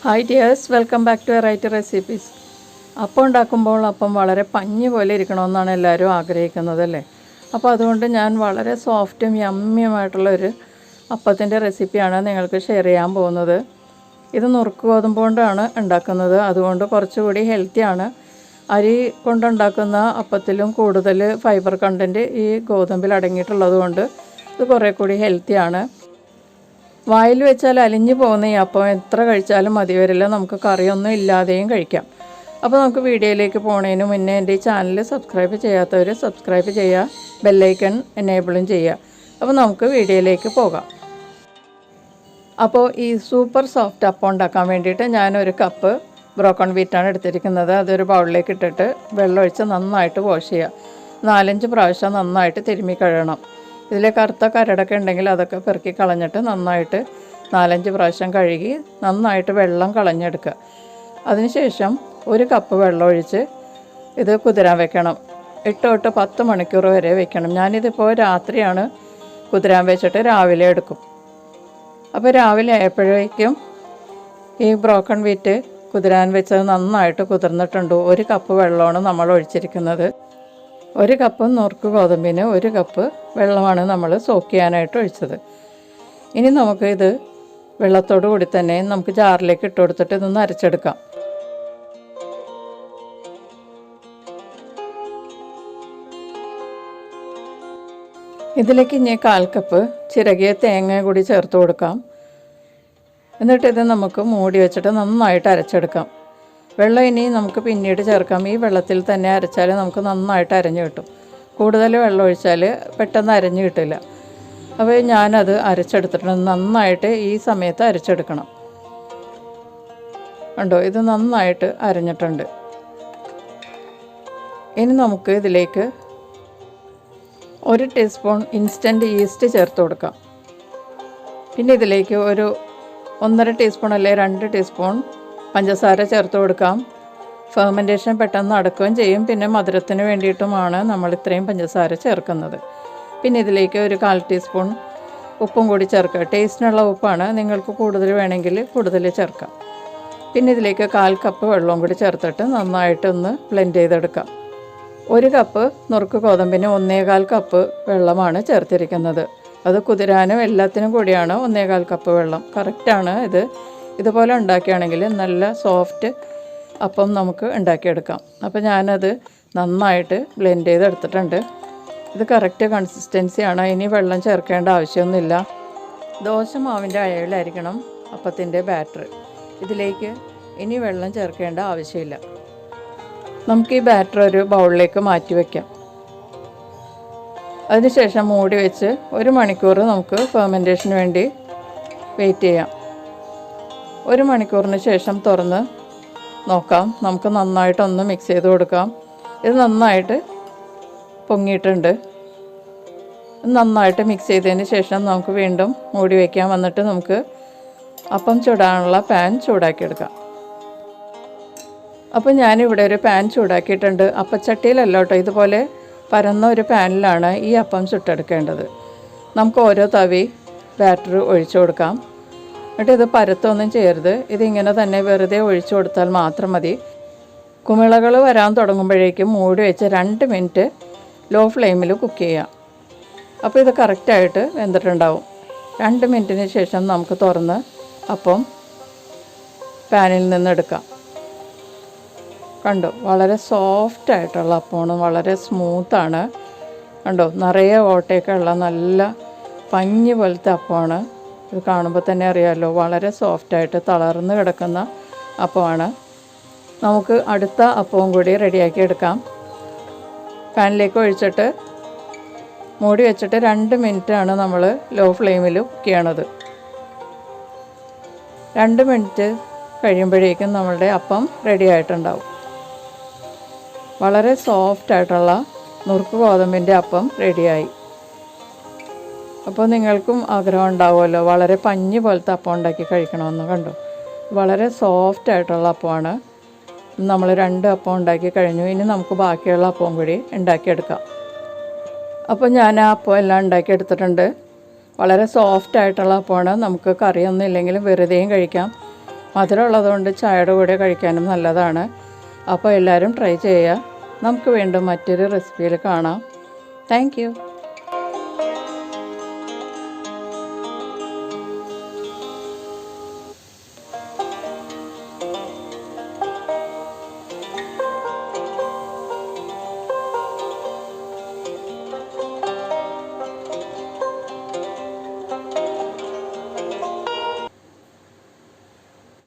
Hi dears, welcome back to right recipes. Appam ഉണ്ടാക്കുമ്പോൾ അപ്പം വളരെ പഞ്ഞി പോലെ ഇരിക്കണമെന്നാണ് എല്ലാവരും ആഗ്രഹിക്കുന്നത് അല്ലേ. അപ്പോൾ അതുകൊണ്ട് ഞാൻ വളരെ സോഫ്റ്റും യമ്മിയുമായിട്ടുള്ളൊരു അപ്പത്തിൻ്റെ റെസിപ്പിയാണ് നിങ്ങൾക്ക് ഷെയർ ചെയ്യാൻ പോകുന്നത്. ഇത് നുറുക്ക് ഗോതമ്പ് കൊണ്ടാണ് ഉണ്ടാക്കുന്നത്, അതുകൊണ്ട് കുറച്ചുകൂടി ഹെൽത്തിയാണ്. അരി കൊണ്ടുണ്ടാക്കുന്ന അപ്പത്തിലും കൂടുതൽ ഫൈബർ കണ്ടൻറ്റ് ഈ ഗോതമ്പിൽ അടങ്ങിയിട്ടുള്ളത് കൊണ്ട് ഇത് കുറേ കൂടി ഹെൽത്തിയാണ്. വായിൽ വെച്ചാൽ അലിഞ്ഞു പോകുന്ന ഈ അപ്പം എത്ര കഴിച്ചാലും മതി വരില്ല, നമുക്ക് കറിയൊന്നും ഇല്ലാതെയും കഴിക്കാം. അപ്പോൾ നമുക്ക് വീഡിയോയിലേക്ക് പോകുന്നതിന് മുന്നേ എൻ്റെ ഈ ചാനൽ സബ്സ്ക്രൈബ് ചെയ്യാത്തവർ സബ്സ്ക്രൈബ് ചെയ്യുക, ബെല്ലൈക്കൺ എനേബിളും ചെയ്യുക. അപ്പോൾ നമുക്ക് വീഡിയോയിലേക്ക് പോകാം. അപ്പോൾ ഈ സൂപ്പർ സോഫ്റ്റ് അപ്പം ഉണ്ടാക്കാൻ വേണ്ടിയിട്ട് ഞാനൊരു കപ്പ് ബ്രോക്കൺ വീറ്റാണ് എടുത്തിരിക്കുന്നത്. അതൊരു ബൗളിലേക്ക് ഇട്ടിട്ട് വെള്ളമൊഴിച്ച് നന്നായിട്ട് വാഷ് ചെയ്യുക. 4-5 പ്രാവശ്യം നന്നായിട്ട് തിരുമ്മി കഴുകണം. ഇതിലെ കറുത്ത കരടൊക്കെ ഉണ്ടെങ്കിൽ അതൊക്കെ പെറുക്കി കളഞ്ഞിട്ട് നന്നായിട്ട് 4-5 പ്രാവശ്യം കഴുകി നന്നായിട്ട് വെള്ളം കളഞ്ഞെടുക്കുക. അതിനുശേഷം 1 കപ്പ് വെള്ളം ഒഴിച്ച് ഇത് കുതിരാൻ വെക്കണം. 8 തൊട്ട് 10 മണിക്കൂർ വരെ വെക്കണം. ഞാനിതിപ്പോൾ രാത്രിയാണ് കുതിരാൻ വെച്ചിട്ട് രാവിലെ എടുക്കും. അപ്പോൾ രാവിലെ ആയപ്പോഴേക്കും ഈ ബ്രോക്കൺ വീറ്റ് കുതിരാൻ വെച്ചത് നന്നായിട്ട് കുതിർന്നിട്ടുണ്ട്. 1 കപ്പ് വെള്ളമാണ് നമ്മൾ ഒഴിച്ചിരിക്കുന്നത്. 1 കപ്പ് നുറുക്ക് ഗോതമ്പിന് 1 കപ്പ് വെള്ളമാണ് നമ്മൾ സോക്ക് ചെയ്യാനായിട്ട് ഒഴിച്ചത്. ഇനി നമുക്ക് ഇത് വെള്ളത്തോടു കൂടി തന്നെ നമുക്ക് ജാറിലേക്ക് ഇട്ട് കൊടുത്തിട്ട് ഇതൊന്ന് അരച്ചെടുക്കാം. ഇതിലേക്ക് ഇനി 1/4 കപ്പ് ചിരകിയ തേങ്ങ കൂടി ചേർത്ത് കൊടുക്കാം. എന്നിട്ട് ഇത് നമുക്ക് മൂടി വെച്ചിട്ട് നന്നായിട്ട് അരച്ചെടുക്കാം. വെള്ളം ഇനി നമുക്ക് പിന്നീട് ചേർക്കാം. ഈ വെള്ളത്തിൽ തന്നെ അരച്ചാൽ നമുക്ക് നന്നായിട്ട് അരഞ്ഞു കിട്ടും. കൂടുതൽ വെള്ളം ഒഴിച്ചാൽ പെട്ടെന്ന് അരഞ്ഞു കിട്ടില്ല. അപ്പോൾ ഞാനത് അരച്ചെടുത്തിട്ടുണ്ട്. നന്നായിട്ട് ഈ സമയത്ത് അരച്ചെടുക്കണം. കണ്ടോ, ഇത് നന്നായിട്ട് അരഞ്ഞിട്ടുണ്ട്. ഇനി നമുക്ക് ഇതിലേക്ക് 1 ടീസ്പൂൺ ഇൻസ്റ്റൻറ്റ് ഈസ്റ്റ് ചേർത്ത് കൊടുക്കാം. പിന്നെ ഇതിലേക്ക് ഒരു 1.5 ടീസ്പൂൺ അല്ലെങ്കിൽ 2 ടീസ്പൂൺ പഞ്ചസാര ചേർത്ത് കൊടുക്കാം. ഫെർമെൻറ്റേഷൻ പെട്ടെന്ന് നടക്കുകയും ചെയ്യും. പിന്നെ മധുരത്തിന് വേണ്ടിയിട്ടുമാണ് നമ്മൾ ഇത്രയും പഞ്ചസാര ചേർക്കുന്നത്. പിന്നെ ഇതിലേക്ക് ഒരു 1/4 ടീസ്പൂൺ ഉപ്പും കൂടി ചേർക്കുക. ടേസ്റ്റിനുള്ള ഉപ്പാണ്, നിങ്ങൾക്ക് കൂടുതൽ വേണമെങ്കിൽ കൂടുതൽ ചേർക്കാം. പിന്നെ ഇതിലേക്ക് 1/4 കപ്പ് വെള്ളവും കൂടി ചേർത്തിട്ട് നന്നായിട്ടൊന്ന് ബ്ലെൻഡ് ചെയ്തെടുക്കാം. 1 കപ്പ് നുറുക്ക് ഗോതമ്പിന് 1.25 കപ്പ് വെള്ളമാണ് ചേർത്തിരിക്കുന്നത്. അത് കുതിരാനും എല്ലാത്തിനും കൂടിയാണ് 1.25 കപ്പ് വെള്ളം. കറക്റ്റാണ്. ഇതുപോലെ ഉണ്ടാക്കുകയാണെങ്കിൽ നല്ല സോഫ്റ്റ് അപ്പം നമുക്ക് ഉണ്ടാക്കിയെടുക്കാം. അപ്പോൾ ഞാനത് നന്നായിട്ട് ബ്ലെൻഡ് ചെയ്തെടുത്തിട്ടുണ്ട്. ഇത് കറക്റ്റ് കൺസിസ്റ്റൻസിയാണ്. ഇനി വെള്ളം ചേർക്കേണ്ട ആവശ്യമൊന്നുമില്ല. ദോശ മാവിൻ്റെ അളവിലായിരിക്കണം അപ്പത്തിൻ്റെ ബാറ്റർ. ഇതിലേക്ക് ഇനി വെള്ളം ചേർക്കേണ്ട ആവശ്യമില്ല. നമുക്ക് ഈ ബാറ്റർ ഒരു ബൗളിലേക്ക് മാറ്റി വയ്ക്കാം. അതിനുശേഷം മൂടി വെച്ച് 1 മണിക്കൂർ നമുക്ക് ഫെർമെൻറ്റേഷന് വേണ്ടി വെയിറ്റ് ചെയ്യാം. 1 മണിക്കൂറിന് ശേഷം തുറന്ന് നോക്കാം. നമുക്ക് നന്നായിട്ടൊന്ന് മിക്സ് ചെയ്ത് കൊടുക്കാം. ഇത് നന്നായിട്ട് പൊങ്ങിയിട്ടുണ്ട്. നന്നായിട്ട് മിക്സ് ചെയ്തതിന് ശേഷം നമുക്ക് വീണ്ടും മൂടി വയ്ക്കാം. വന്നിട്ട് നമുക്ക് അപ്പം ചൂടാനുള്ള പാൻ ചൂടാക്കിയെടുക്കാം. അപ്പോൾ ഞാനിവിടെ ഒരു പാൻ ചൂടാക്കിയിട്ടുണ്ട്. അപ്പച്ചട്ടിയിലല്ല കേട്ടോ, ഇതുപോലെ പരന്ന ഒരു പാനിലാണ് ഈ അപ്പം ചുട്ടെടുക്കേണ്ടത്. നമുക്ക് ഓരോ തവി ബാറ്റർ ഒഴിച്ചു കൊടുക്കാം. എന്നിട്ട് ഇത് പരത്തൊന്നും ചെയ്യരുത്. ഇതിങ്ങനെ തന്നെ വെറുതെ ഒഴിച്ചു കൊടുത്താൽ മാത്രം മതി. കുമിളകൾ വരാൻ തുടങ്ങുമ്പോഴേക്കും മൂടി വെച്ച് 2 മിനിറ്റ് ലോ ഫ്ലെയിമിൽ കുക്ക് ചെയ്യാം. അപ്പോൾ ഇത് കറക്റ്റായിട്ട് വെന്തിട്ടുണ്ടാവും. 2 മിനിറ്റിന് ശേഷം നമുക്ക് തുറന്ന് അപ്പം പാനിൽ നിന്ന് എടുക്കാം. കണ്ടോ, വളരെ സോഫ്റ്റായിട്ടുള്ള അപ്പമാണ്, വളരെ സ്മൂത്താണ്. കണ്ടോ, നിറയെ ഓട്ടയൊക്കെ ഉള്ള നല്ല പഞ്ഞി പോലത്തെ അപ്പമാണ്. ഇത് കാണുമ്പോൾ തന്നെ അറിയാമല്ലോ, വളരെ സോഫ്റ്റായിട്ട് തളർന്ന് കിടക്കുന്ന അപ്പമാണ്. നമുക്ക് അടുത്ത അപ്പവും കൂടി റെഡിയാക്കി എടുക്കാം. പാനിലേക്ക് ഒഴിച്ചിട്ട് മൂടി വെച്ചിട്ട് 2 മിനിറ്റാണ് നമ്മൾ ലോ ഫ്ലെയിമിൽ കുക്ക് ചെയ്യണത്. 2 മിനിറ്റ് കഴിയുമ്പോഴേക്കും നമ്മളുടെ അപ്പം റെഡി ആയിട്ടുണ്ടാവും. വളരെ സോഫ്റ്റായിട്ടുള്ള നുറുക്ക് ഗോതമ്പിൻ്റെ അപ്പം റെഡിയായി. അപ്പോൾ നിങ്ങൾക്കും ആഗ്രഹം ഉണ്ടാവുമല്ലോ വളരെ പഞ്ഞി പോലത്തെ അപ്പം ഉണ്ടാക്കി കഴിക്കണമെന്ന്. കണ്ടോ, വളരെ സോഫ്റ്റായിട്ടുള്ള അപ്പമാണ്. നമ്മൾ 2 അപ്പം ഉണ്ടാക്കി കഴിഞ്ഞു. ഇനി നമുക്ക് ബാക്കിയുള്ള അപ്പവും കൂടി ഉണ്ടാക്കിയെടുക്കാം. അപ്പോൾ ഞാൻ ആ അപ്പം എല്ലാം ഉണ്ടാക്കിയെടുത്തിട്ടുണ്ട്. വളരെ സോഫ്റ്റായിട്ടുള്ള അപ്പമാണ്. നമുക്ക് കറിയൊന്നും ഇല്ലെങ്കിലും വെറുതെയും കഴിക്കാം. മധുരമുള്ളതുകൊണ്ട് ചായയുടെ കൂടെ കഴിക്കാനും നല്ലതാണ്. അപ്പോൾ എല്ലാവരും ട്രൈ ചെയ്യുക. നമുക്ക് വീണ്ടും മറ്റൊരു റെസിപ്പിയിൽ കാണാം. Thank you.